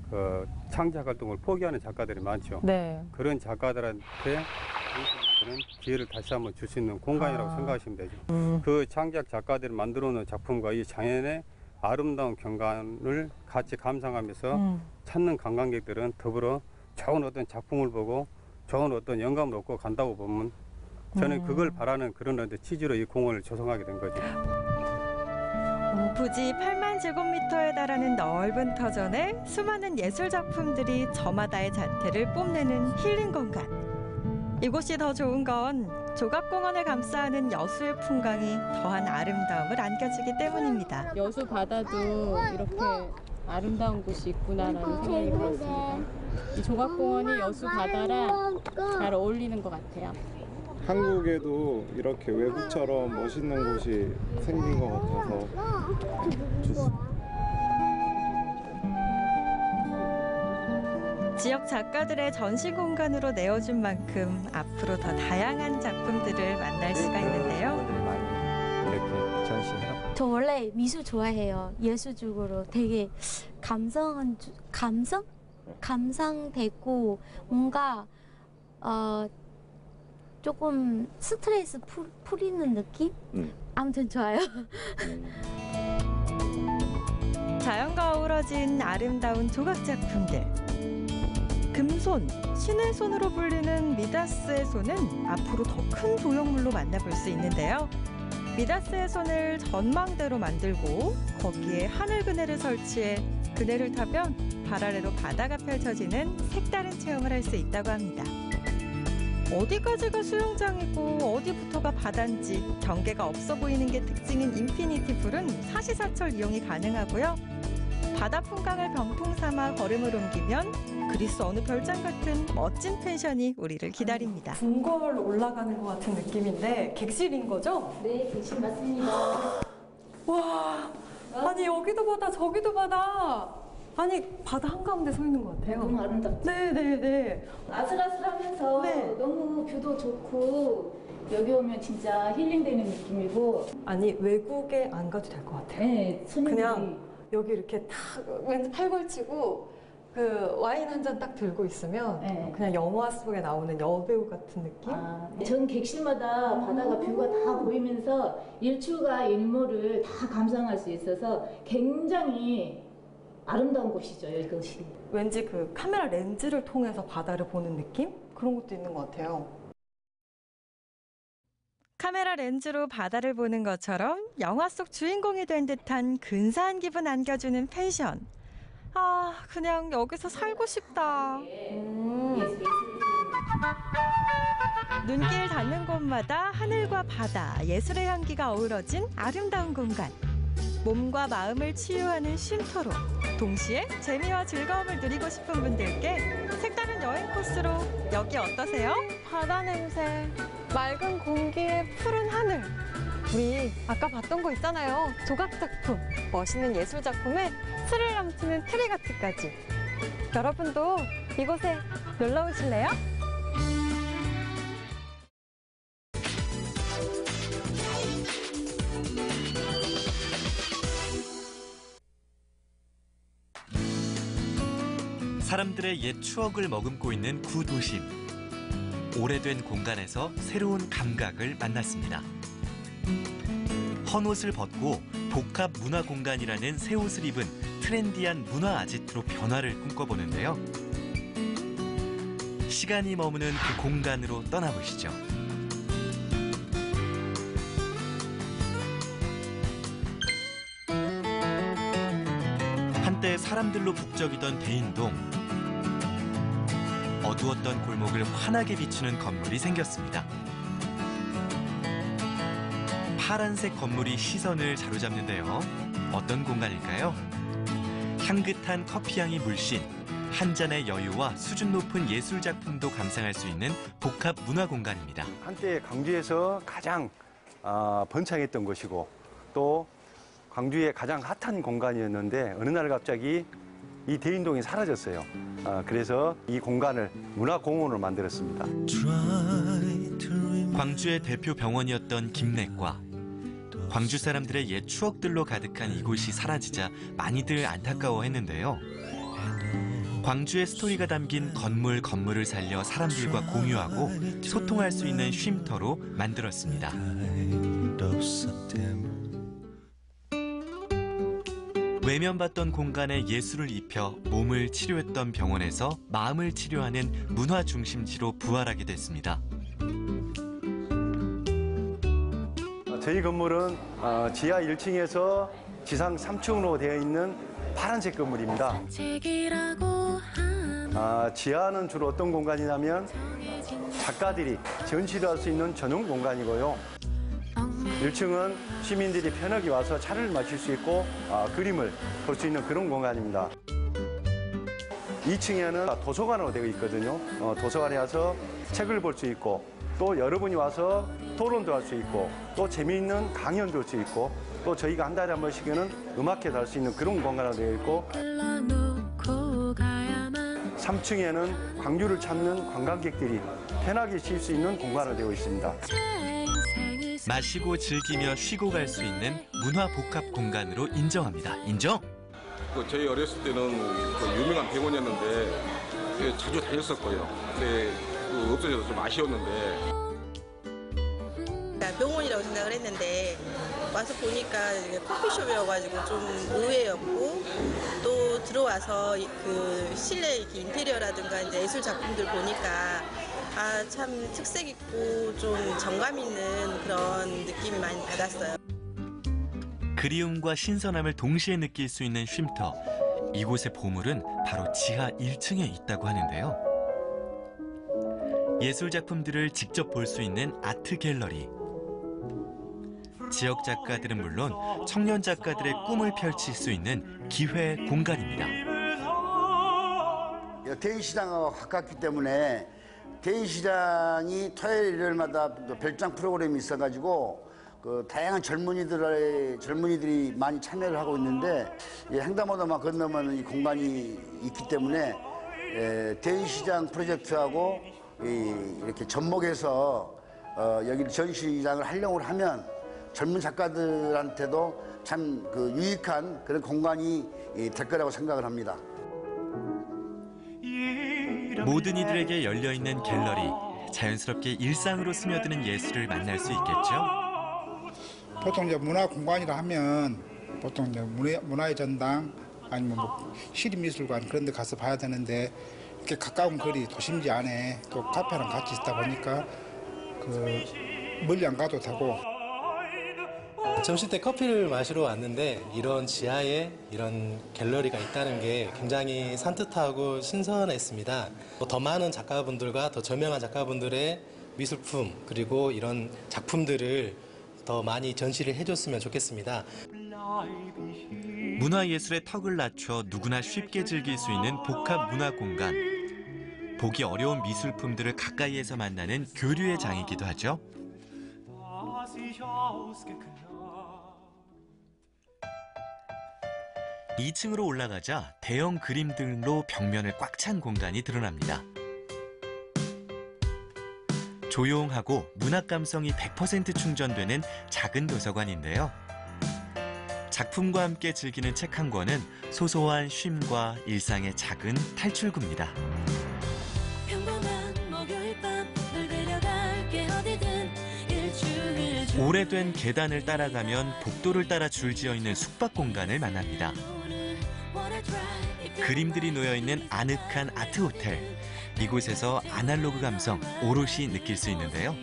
그 창작 활동을 포기하는 작가들이 많죠. 네. 그런 작가들한테 예술인들은 기회를 다시 한번 줄 수 있는 공간이라고 생각하시면 되죠. 그 창작 작가들이 만들어 놓은 작품과 이 자연의 아름다운 경관을 같이 감상하면서 찾는 관광객들은 더불어 좋은 어떤 작품을 보고 좋은 어떤 영감을 얻고 간다고 보면 저는 그걸 바라는 그런 어떤 취지로 이 공원을 조성하게 된 거죠. 부지 8만 제곱미터에 달하는 넓은 터전에 수많은 예술 작품들이 저마다의 자태를 뽐내는 힐링 공간. 이곳이 더 좋은 건 조각공원을 감싸는 여수의 풍광이 더한 아름다움을 안겨주기 때문입니다. 여수 바다도 이렇게 아름다운 곳이 있구나라는 생각이 들었습니다. 이 조각공원이 여수 바다랑 잘 어울리는 것 같아요. 한국에도 이렇게 외국처럼 멋있는 곳이 생긴 것 같아서 좋습니다. 지역 작가들의 전시 공간으로 내어준 만큼 앞으로 더 다양한 작품들을 만날 수가 있는데요. 이렇게 전시해요. 저 원래 미술 좋아해요. 예술적으로 되게 감상되고 뭔가 조금 스트레스 풀리는 느낌? 아무튼 좋아요. 자연과 어우러진 아름다운 조각 작품들. 금손, 신의 손으로 불리는 미다스의 손은 앞으로 더 큰 조형물로 만나볼 수 있는데요. 미다스의 손을 전망대로 만들고 거기에 하늘 그네를 설치해 그네를 타면 발 아래로 바다가 펼쳐지는 색다른 체험을 할 수 있다고 합니다. 어디까지가 수영장이고 어디부터가 바다인지 경계가 없어 보이는 게 특징인 인피니티 풀은 사시사철 이용이 가능하고요. 바다 풍광을 병풍 삼아 걸음을 옮기면 그리스 어느 별장 같은 멋진 펜션이 우리를 기다립니다. 궁궐 올라가는 것 같은 느낌인데 객실인 거죠? 네, 객실 맞습니다. 와, 아니 여기도 바다 저기도 바다. 아니 바다 한가운데 서 있는 것 같아요. 너무 아름답죠? 네네네. 아슬아슬하면서 네. 너무 뷰도 좋고 여기 오면 진짜 힐링되는 느낌이고. 아니 외국에 안 가도 될 것 같아요. 네, 그냥 여기 이렇게 탁 왠지 팔 걸치고 그 와인 한 잔 딱 들고 있으면 그냥 영화 속에 나오는 여배우 같은 느낌? 전 객실마다 바다가 뷰가 다 보이면서 일출과 일몰을 다 감상할 수 있어서 굉장히 아름다운 곳이죠, 이것이. 왠지 그 카메라 렌즈를 통해서 바다를 보는 느낌? 그런 것도 있는 것 같아요. 카메라 렌즈로 바다를 보는 것처럼 영화 속 주인공이 된 듯한 근사한 기분 안겨주는 펜션. 아, 그냥 여기서 살고 싶다. 눈길 닿는 곳마다 하늘과 바다, 예술의 향기가 어우러진 아름다운 공간. 몸과 마음을 치유하는 쉼터로 동시에 재미와 즐거움을 누리고 싶은 분들께 색다른 여행 코스로 여기 어떠세요? 바다 냄새, 맑은 공기에 푸른 하늘. 우리 아까 봤던 거 있잖아요. 조각 작품, 멋있는 예술 작품에 스릴 넘치는 트리가트까지. 여러분도 이곳에 놀러 오실래요? 사람들의 옛 추억을 머금고 있는 구도심. 오래된 공간에서 새로운 감각을 만났습니다. 헌옷을 벗고 복합 문화 공간이라는 새 옷을 입은 트렌디한 문화 아지트로 변화를 꿈꿔보는데요. 시간이 머무는 그 공간으로 떠나보시죠. 한때 사람들로 북적이던 대인동. 어두웠던 골목을 환하게 비추는 건물이 생겼습니다. 파란색 건물이 시선을 사로잡는데요. 어떤 공간일까요? 향긋한 커피향이 물씬, 한 잔의 여유와 수준 높은 예술 작품도 감상할 수 있는 복합 문화 공간입니다. 한때 광주에서 가장 번창했던 곳이고 또 광주의 가장 핫한 공간이었는데 어느 날 갑자기 이 대인동이 사라졌어요. 그래서 이 공간을 문화공원으로 만들었습니다. 광주의 대표 병원이었던 김내과. 광주 사람들의 옛 추억들로 가득한 이곳이 사라지자 많이들 안타까워했는데요. 광주의 스토리가 담긴 건물을 살려 사람들과 공유하고 소통할 수 있는 쉼터로 만들었습니다. 외면받던 공간에 예술을 입혀 몸을 치료했던 병원에서 마음을 치료하는 문화 중심지로 부활하게 됐습니다. 저희 건물은 지하 1층에서 지상 3층으로 되어 있는 파란색 건물입니다. 지하는 주로 어떤 공간이냐면 작가들이 전시를 할 수 있는 전용 공간이고요. 1층은 시민들이 편하게 와서 차를 마실 수 있고 그림을 볼 수 있는 그런 공간입니다. 2층에는 도서관으로 되어 있거든요. 도서관에 와서 책을 볼 수 있고 또 여러분이 와서 토론도 할 수 있고 또 재미있는 강연도 할 수 있고 또 저희가 한 달에 한 번씩은 음악회도 할 수 있는 그런 공간으로 되어 있고 3층에는 광주를 찾는 관광객들이 편하게 쉴 수 있는 공간으로 되어 있습니다. 마시고 즐기며 쉬고 갈 수 있는 문화 복합 공간으로 인정합니다. 인정! 저희 어렸을 때는 유명한 병원이었는데 자주 다녔었고요. 근데 없어져서 좀 아쉬웠는데. 병원이라고 생각을 했는데 와서 보니까 커피숍이어가지고 좀 의외였고 또 들어와서 그 실내 이렇게 인테리어라든가 이제 예술 작품들 보니까 참 특색 있고 좀 정감 있는 그런 느낌이 많이 받았어요. 그리움과 신선함을 동시에 느낄 수 있는 쉼터. 이곳의 보물은 바로 지하 1층에 있다고 하는데요. 예술 작품들을 직접 볼 수 있는 아트 갤러리. 지역 작가들은 물론 청년 작가들의 꿈을 펼칠 수 있는 기회 공간입니다. 대인시장하고 가깝기 때문에 대인시장이 토요일 일요일마다 별장 프로그램이 있어가지고 다양한 젊은이들이 많이 참여를 하고 있는데 횡단보도만 건너면 이 공간이 있기 때문에 대인시장 프로젝트하고 이렇게 접목해서 여기 전시장을 활용을 하면 젊은 작가들한테도 참 유익한 그런 공간이 될 거라고 생각을 합니다. 모든 이들에게 열려있는 갤러리. 자연스럽게 일상으로 스며드는 예술을 만날 수 있겠죠? 보통 이제 문화 공간이라 하면 보통 이제 문화의 전당 아니면 시립미술관 그런 데 가서 봐야 되는데 이렇게 가까운 거리 도심지 안에 또 카페랑 같이 있다 보니까 멀리 안 가도 되고. 점심 때 커피를 마시러 왔는데 이런 지하에 이런 갤러리가 있다는 게 굉장히 산뜻하고 신선했습니다. 더 많은 작가분들과 더 저명한 작가분들의 미술품 그리고 이런 작품들을 더 많이 전시를 해줬으면 좋겠습니다. 문화예술의 턱을 낮춰 누구나 쉽게 즐길 수 있는 복합 문화 공간. 보기 어려운 미술품들을 가까이에서 만나는 교류의 장이기도 하죠. 2층으로 올라가자 대형 그림들로 벽면을 꽉 찬 공간이 드러납니다. 조용하고 문학 감성이 100% 충전되는 작은 도서관인데요. 작품과 함께 즐기는 책 한 권은 소소한 쉼과 일상의 작은 탈출구입니다. 오래된 계단을 따라가면 복도를 따라 줄지어 있는 숙박 공간을 만납니다. 그림들이 놓여있는 아늑한 아트 호텔. 이곳에서 아날로그 감성 오롯이 느낄 수 있는데요.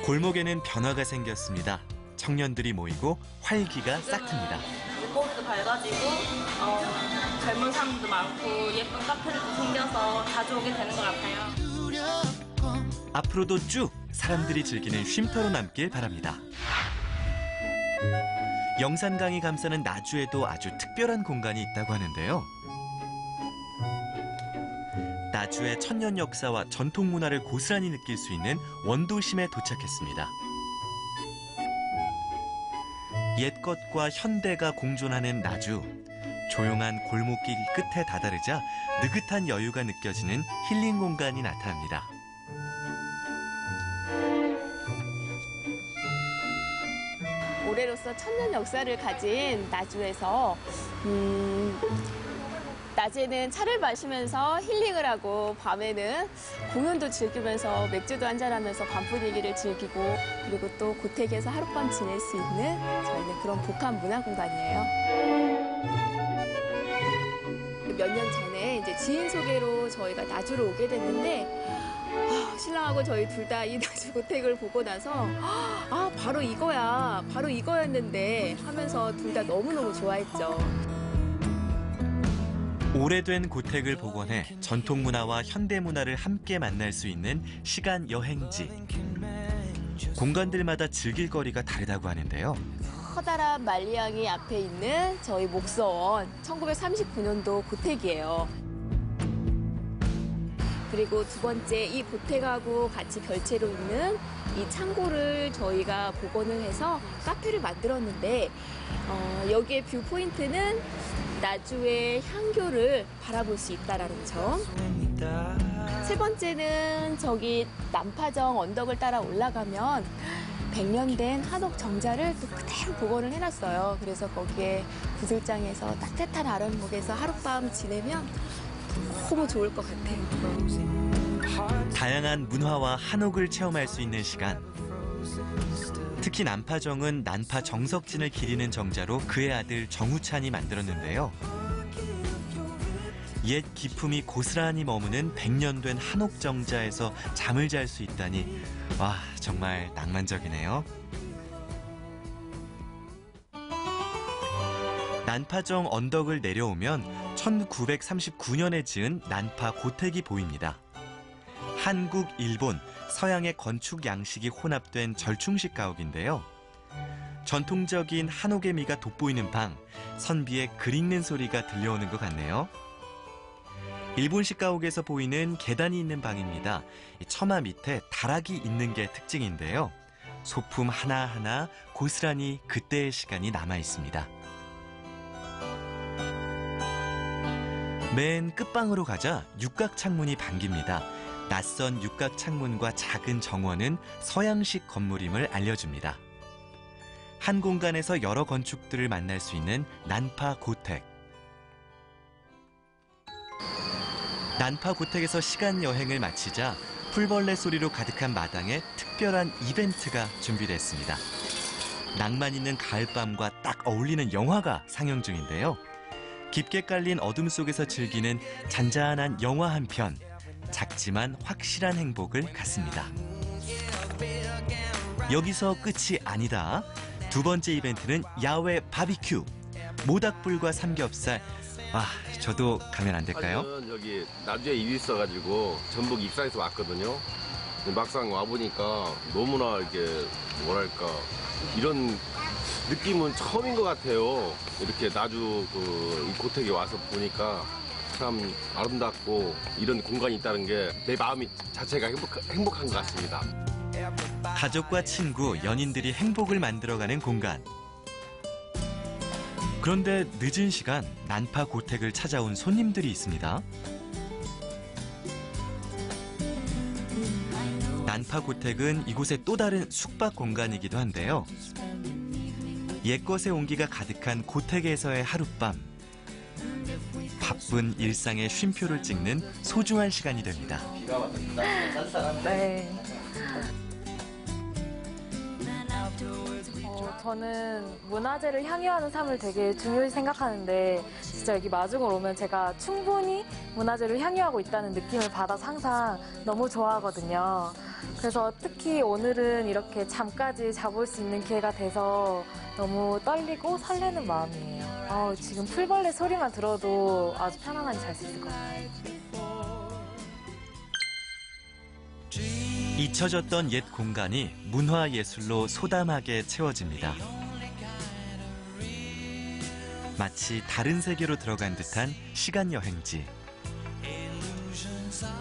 골목에는 변화가 생겼습니다. 청년들이 모이고 활기가 싹틉니다. 물고기도 밝아지고 젊은 사람도 많고 예쁜 카페들도 생겨서 자주 오게 되는 것 같아요. 앞으로도 쭉 사람들이 즐기는 쉼터로 남길 바랍니다. 영산강이 감싸는 나주에도 아주 특별한 공간이 있다고 하는데요. 나주의 천년 역사와 전통 문화를 고스란히 느낄 수 있는 원도심에 도착했습니다. 옛것과 현대가 공존하는 나주. 조용한 골목길 끝에 다다르자 느긋한 여유가 느껴지는 힐링 공간이 나타납니다. 올해로서 천년 역사를 가진 나주에서 낮에는 차를 마시면서 힐링을 하고 밤에는 공연도 즐기면서 맥주도 한잔하면서 밤 분위기를 즐기고 그리고 또 고택에서 하룻밤 지낼 수 있는 저희는 그런 복합 문화 공간이에요. 몇 년 전에 이제 지인 소개로 저희가 나주로 오게 됐는데 신랑하고 저희 둘 다 이 나주 고택을 보고 나서 바로 이거야, 바로 이거였는데 하면서 둘 다 너무너무 좋아했죠. 오래된 고택을 복원해 전통 문화와 현대 문화를 함께 만날 수 있는 시간 여행지. 공간들마다 즐길 거리가 다르다고 하는데요. 커다란 만리항이 앞에 있는 저희 목서원 1939년도 고택이에요. 그리고 두 번째 이 고택하고 같이 별채로 있는 이 창고를 저희가 복원을 해서 카페를 만들었는데 여기에 뷰 포인트는 나주의 향교를 바라볼 수 있다는 점. 세 번째는 저기 난파정 언덕을 따라 올라가면 100년 된 한옥 정자를 또 그대로 복원을 해놨어요. 그래서 거기에 구슬장에서 따뜻한 아랫목에서 하룻밤 지내면 너무 좋을 것 같아요. 다양한 문화와 한옥을 체험할 수 있는 시간. 특히 난파정은 난파 정석진을 기리는 정자로 그의 아들 정우찬이 만들었는데요. 옛 기품이 고스란히 머무는 100년 된 한옥 정자에서 잠을 잘 수 있다니 와, 정말 낭만적이네요. 난파정 언덕을 내려오면 1939년에 지은 난파 고택이 보입니다. 한국, 일본, 서양의 건축 양식이 혼합된 절충식 가옥인데요. 전통적인 한옥의 미가 돋보이는 방, 선비의 글 읽는 소리가 들려오는 것 같네요. 일본식 가옥에서 보이는 계단이 있는 방입니다. 처마 밑에 다락이 있는 게 특징인데요. 소품 하나하나 고스란히 그때의 시간이 남아 있습니다. 맨 끝방으로 가자 육각 창문이 반깁니다. 낯선 육각 창문과 작은 정원은 서양식 건물임을 알려줍니다. 한 공간에서 여러 건축들을 만날 수 있는 난파 고택. 난파 고택에서 시간 여행을 마치자 풀벌레 소리로 가득한 마당에 특별한 이벤트가 준비됐습니다. 낭만 있는 가을밤과 딱 어울리는 영화가 상영 중인데요. 깊게 깔린 어둠 속에서 즐기는 잔잔한 영화 한 편. 작지만 확실한 행복을 갖습니다. 여기서 끝이 아니다. 두 번째 이벤트는 야외 바비큐. 모닥불과 삼겹살. 저도 가면 안 될까요? 저는 여기 나주에 일이 있어가지고 전북 익산에서 왔거든요. 막상 와보니까 너무나 이렇게 뭐랄까 이런 느낌은 처음인 것 같아요. 이렇게 나주 이 고택에 와서 보니까 참 아름답고 이런 공간이 있다는 게 내 마음이 자체가 행복한 것 같습니다. 가족과 친구, 연인들이 행복을 만들어가는 공간. 그런데 늦은 시간 난파 고택을 찾아온 손님들이 있습니다. 난파 고택은 이곳의 또 다른 숙박 공간이기도 한데요. 옛것의 온기가 가득한 고택에서의 하룻밤. 바쁜 일상의 쉼표를 찍는 소중한 시간이 됩니다. 네. 저는 문화재를 향유하는 삶을 되게 중요히 생각하는데 진짜 여기 마중을 오면 제가 충분히 문화재를 향유하고 있다는 느낌을 받아서 항상 너무 좋아하거든요. 그래서 특히 오늘은 이렇게 잠까지 자볼 수 있는 기회가 돼서 너무 떨리고 설레는 마음이에요. 지금 풀벌레 소리만 들어도 아주 편안하게 잘 수 있을 것 같아요. 잊혀졌던 옛 공간이 문화예술로 소담하게 채워집니다. 마치 다른 세계로 들어간 듯한 시간여행지.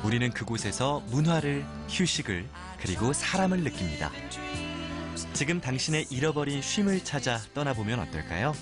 우리는 그곳에서 문화를, 휴식을, 그리고 사람을 느낍니다. 지금 당신의 잃어버린 쉼을 찾아 떠나보면 어떨까요?